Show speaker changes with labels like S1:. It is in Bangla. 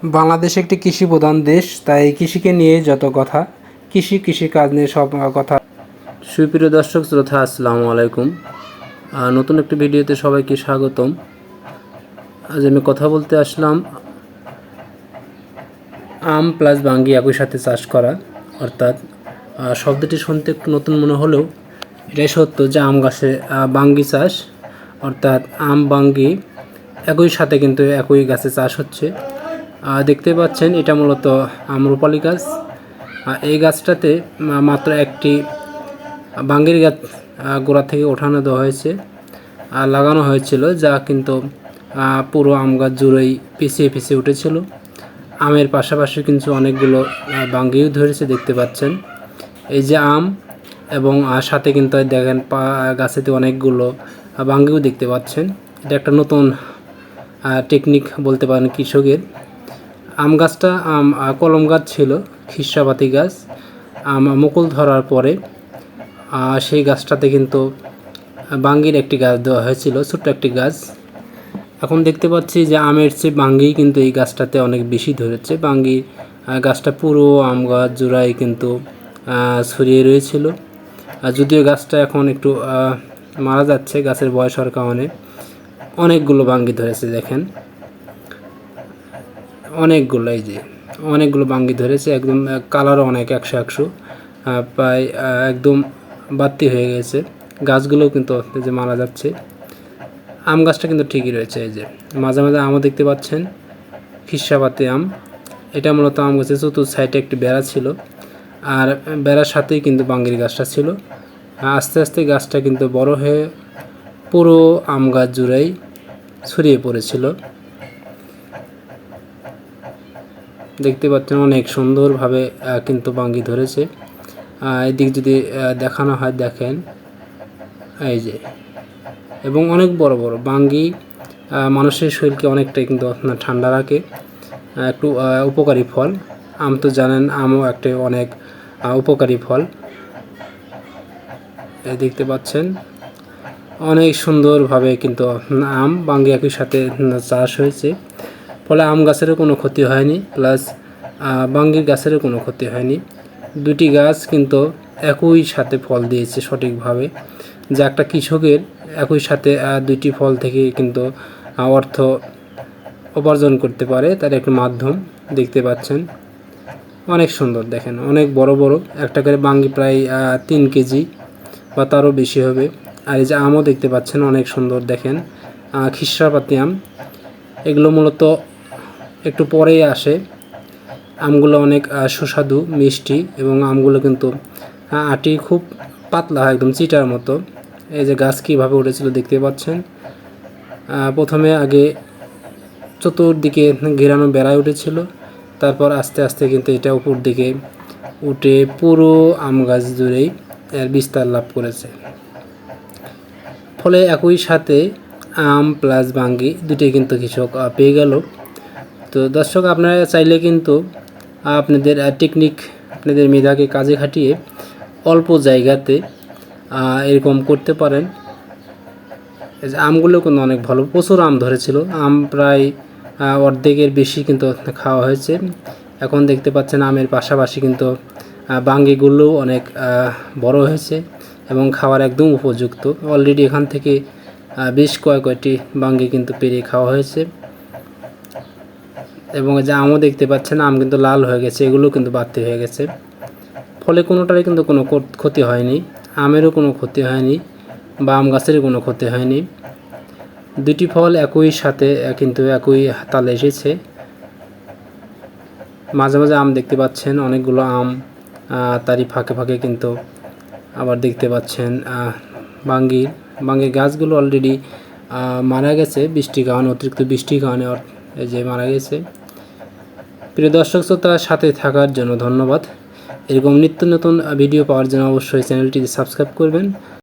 S1: বাংলাদেশ একটি কৃষি প্রধান দেশ, তাই কৃষিকে নিয়ে যত কথা, কৃষিকাজ নিয়ে সব কথা। সুপ্রিয় দর্শক শ্রোতা, আসসালামু আলাইকুম। নতুন একটি ভিডিওতে সবাইকে স্বাগতম। আজ আমি কথা বলতে আসলাম আম প্লাস বাঙ্গি একই সাথে চাষ করা, অর্থাৎ শব্দটি শুনতে একটু নতুন মনে হলেও এটাই সত্য যে আম গাছে বাঙ্গি চাষ, অর্থাৎ আম বাঙ্গি একই সাথে কিন্তু একই গাছে চাষ হচ্ছে। দেখতে পাচ্ছেন এটা মূলত আম্রপালি গাছ। এই গাছটাতে মাত্র একটি বাঙ্গির গাছ গোড়া থেকে ওঠানো দেওয়া হয়েছে, লাগানো হয়েছিল, যা কিন্তু পুরো আম গাছ জুড়েই পিছিয়ে উঠেছিল। আমের পাশাপাশি কিন্তু অনেকগুলো বাঙ্গিও ধরেছে, দেখতে পাচ্ছেন। এই যে আম এবং সাথে কিন্তু দেখেন গাছেতে অনেকগুলো বাঙ্গিও দেখতে পাচ্ছেন। এটা একটা নতুন টেকনিক বলতে পারেন কৃষকের। আম গাছটা কলম গাছ ছিল, খিরসাপাতি গাছ। মুকুল ধরার পরে সেই গাছটাতে কিন্তু বাঙ্গির একটি গাছ দেওয়া হয়েছিল, ছোট্ট একটি গাছ। এখন দেখতে পাচ্ছি যে আমের চেয়ে বাঙ্গি কিন্তু এই গাছটাতে অনেক বেশি ধরেছে। বাঙ্গি গাছটা পুরো আম গাছ জোড়ায় কিন্তু ছড়িয়ে রয়েছিল। যদিও গাছটা এখন একটু মারা যাচ্ছে গাছের বয়স হওয়ার কারণে। অনেকগুলো বাঙ্গি ধরেছে, দেখেন অনেকগুলো, এই যে অনেকগুলো বাঙ্গি ধরেছে। একদম কালারও অনেক 100 প্রায় একদম বাড়তি হয়ে গেছে। গাছগুলোও কিন্তু যে মারা যাচ্ছে। আম গাছটা কিন্তু ঠিকই রয়েছে। এই যে মাঝে মাঝে আমও দেখতে পাচ্ছেন, খিরসাপাতি আম। এটা মূলত আম গাছের চতুর্থ সাইডে একটি বেড়া ছিল, আর বেড়ার সাথেই কিন্তু বাঙ্গির গাছটা ছিল। আস্তে আস্তে গাছটা কিন্তু বড় হয়ে পুরো আম গাছ জুড়েই ছড়িয়ে পড়েছিল। দেখতে পাচ্ছেন অনেক সুন্দরভাবে কিন্তু বাঙ্গি ধরেছে। এদিক যদি দেখানো হয়, দেখেন এই যে, এবং অনেক বড় বড় বাঙ্গি মানুষের শরীরকে অনেকটাই কিন্তু ঠান্ডা রাখে। একটু উপকারী ফল। আম তো জানেন, আমও একটা অনেক উপকারী ফল। দেখতে পাচ্ছেন অনেক সুন্দরভাবে কিন্তু আম বাঙ্গি একই সাথে চাষ হয়েছে। ফলে আম গাছেরও কোনো ক্ষতি হয়নি, প্লাস বাঙ্গির গাছেরও কোনো ক্ষতি হয়নি। দুটি গাছ কিন্তু একই সাথে ফল দিয়েছে সঠিকভাবে, যা একটা কৃষকের একই সাথে দুইটি ফল থেকে কিন্তু অর্থ উপার্জন করতে পারে, তার একটা মাধ্যম। দেখতে পাচ্ছেন অনেক সুন্দর, দেখেন অনেক বড় বড়। একটা করে বাঙ্গি প্রায় 3 কেজি বা তারও বেশি হবে। আর এই যে আমও দেখতে পাচ্ছেন অনেক সুন্দর, দেখেন খিরসাপাতি আম। এগুলো মূলত একটু পরেই আসে। আমগুলো অনেক সুস্বাদু, মিষ্টি, এবং আমগুলো কিন্তু আটি খুব পাতলা হয়, একদম চিটার মতো। এই যে গাছ কীভাবে উঠেছিল দেখতে পাচ্ছেন। প্রথমে আগে চতুর্দিকে ঘেরানো বেড়ায় উঠেছিল, তারপর আস্তে আস্তে কিন্তু এটা উপর দিকে উঠে পুরো আম গাছ জুড়েই এর বিস্তার লাভ করেছে। ফলে একই সাথে আম প্লাস বাঙ্গি দুটোই কিন্তু কৃষক পেয়ে গেল। তো দর্শক, আপনারা চাইলে কিন্তু আপনাদের টেকনিক, আপনাদের মেধাকে কাজে খাটিয়ে অল্প জায়গাতে এরকম করতে পারেন। আমগুলো কিন্তু অনেক ভালো, প্রচুর আম ধরেছিল। আম প্রায় অর্ধেকের বেশি কিন্তু খাওয়া হয়েছে। এখন দেখতে পাচ্ছেন আমের পাশাপাশি কিন্তু বাঙ্গিগুলো অনেক বড় হয়েছে এবং খাওয়ার একদম উপযুক্ত। অলরেডি এখান থেকে বেশ কয়েকটি বাঙ্গি কিন্তু পেরে খাওয়া হয়েছে। এবং যে আমও দেখতে পাচ্ছেন, আম কিন্তু লাল হয়ে গেছে, এগুলো কিন্তু বাড়তি হয়ে গেছে। ফলে কোনোটারই কিন্তু কোনো ক্ষতি হয়নি, আমেরও কোনো ক্ষতি হয়নি বা আম গাছেরও কোনো ক্ষতি হয়নি। দুটি ফল একই সাথে কিন্তু একই তালে এসেছে। মাঝে মাঝে আম দেখতে পাচ্ছেন অনেকগুলো আম, তারই ফাঁকে ফাঁকে কিন্তু আবার দেখতে পাচ্ছেন বাঙ্গির গাছগুলো অলরেডি মারা গেছে বৃষ্টির কারণে, অতিরিক্ত বৃষ্টির কারণে এই যে মারা গেছে। প্রিয় দর্শক শ্রোতার সাথে থাকার জন্য ধন্যবাদ। এরকম নিত্য নতুন ভিডিও পাওয়ার জন্য অবশ্যই চ্যানেলটি সাবস্ক্রাইব করবেন।